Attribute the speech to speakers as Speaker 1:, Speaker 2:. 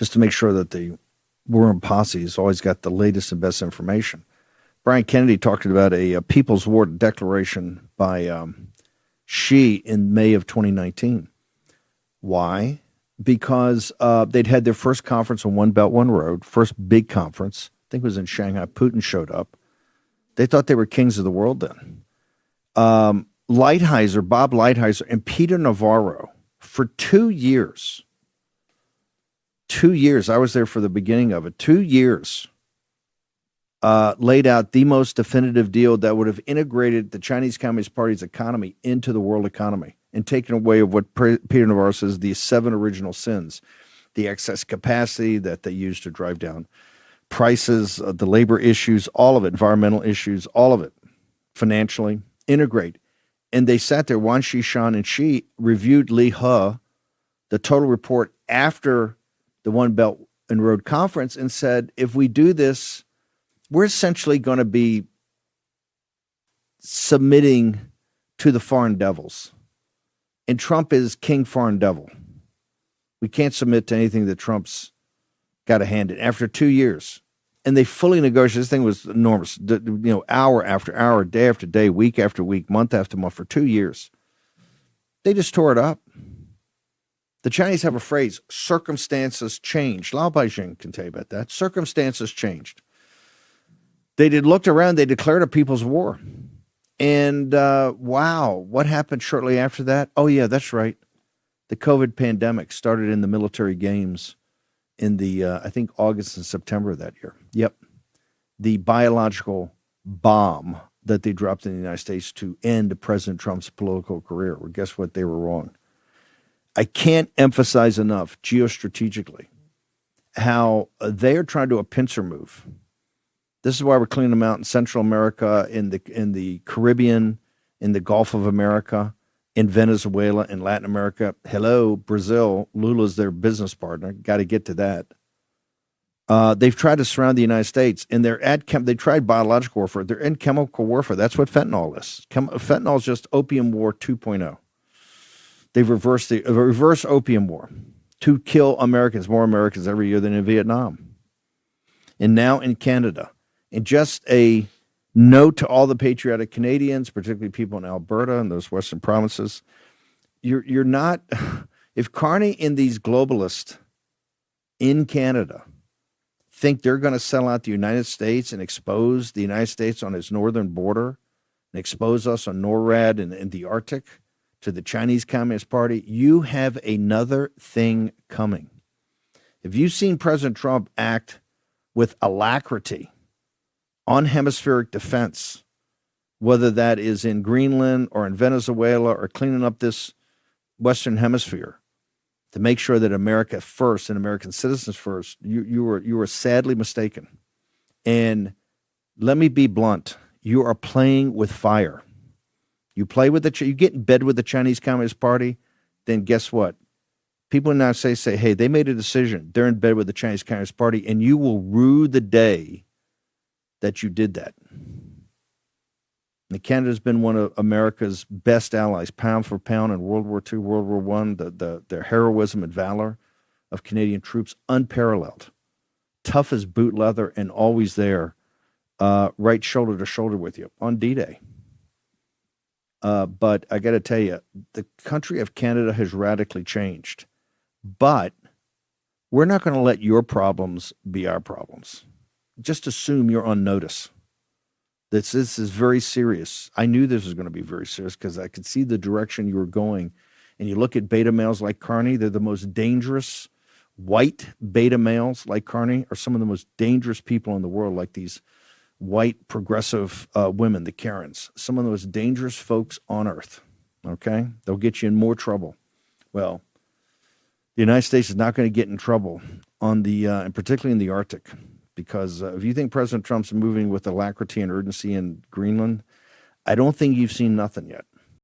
Speaker 1: just to make sure that the war and posse has always got the latest and best information. Brian Kennedy talked about a People's War Declaration by Xi in May of 2019. Why? Because they'd had their first conference on One Belt, One Road, first big conference. I think it was in Shanghai. Putin showed up. They thought they were kings of the world then. Lighthizer, Bob Lighthizer, and Peter Navarro for 2 years. 2 years. I was there for the beginning of it. 2 years. Laid out the most definitive deal that would have integrated the Chinese Communist Party's economy into the world economy and taken away of what Peter Navarro says the 7 original sins, the excess capacity that they used to drive down prices, the labor issues, all of it, environmental issues, all of it, financially, integrate. And they sat there, Wang Xishan and Xi reviewed Li He, the total report after the One Belt and Road Conference, and said, if we do this, we're essentially going to be submitting to the foreign devils. And Trump is king foreign devil. We can't submit to anything that Trump's got a hand in. After 2 years, and they fully negotiated. This thing was enormous. Hour after hour, day after day, week after week, month after month for 2 years. They just tore it up. The Chinese have a phrase, circumstances changed. Lao Beijing can tell you about that. Circumstances changed. They looked around, they declared a people's war. And wow, what happened shortly after that? Oh, yeah, that's right. The COVID pandemic started in the military games in the, I think, August and September of that year. Yep. The biological bomb that they dropped in the United States to end President Trump's political career. Well, guess what? They were wrong. I can't emphasize enough geostrategically how they are trying to do a pincer move. This is why we're cleaning them out in Central America, in the Caribbean, in the Gulf of America, in Venezuela, in Latin America. Hello, Brazil. Lula's their business partner. Got to get to that. They've tried to surround the United States, and they tried biological warfare. They're in chemical warfare. That's what fentanyl is. Fentanyl is just opium war 2.0. They've reversed the reverse opium war to kill Americans, more Americans every year than in Vietnam. And now in Canada. And just a note to all the patriotic Canadians, particularly people in Alberta and those western provinces, you're not, if Carney and these globalists in Canada think they're going to sell out the United States and expose the United States on its northern border and expose us on NORAD and the Arctic to the Chinese Communist Party, you have another thing coming. If you've seen President Trump act with alacrity on hemispheric defense, whether that is in Greenland or in Venezuela or cleaning up this Western Hemisphere to make sure that America first and American citizens first, you were sadly mistaken. And let me be blunt. You are playing with fire. You play with you get in bed with the Chinese Communist Party, then guess what? People now say, hey, they made a decision. They're in bed with the Chinese Communist Party, and you will rue the day that you did that. And Canada's been one of America's best allies, pound for pound, in World War II, World War I. Their heroism and valor of Canadian troops, unparalleled. Tough as boot leather and always there, right shoulder to shoulder with you on D-Day. But I got to tell you, the country of Canada has radically changed. But we're not going to let your problems be our problems. Just assume you're on notice. This is very serious. I knew this was going to be very serious because I could see the direction you were going. And you look at beta males like Carney, they're the most dangerous. White beta males like Carney are some of the most dangerous people in the world, like these white progressive women, the Karens, some of the most dangerous folks on earth. Okay? They'll get you in more trouble. Well, the United States is not going to get in trouble on the, and particularly in the Arctic, because if you think President Trump's moving with alacrity and urgency in Greenland, I don't think you've seen nothing yet.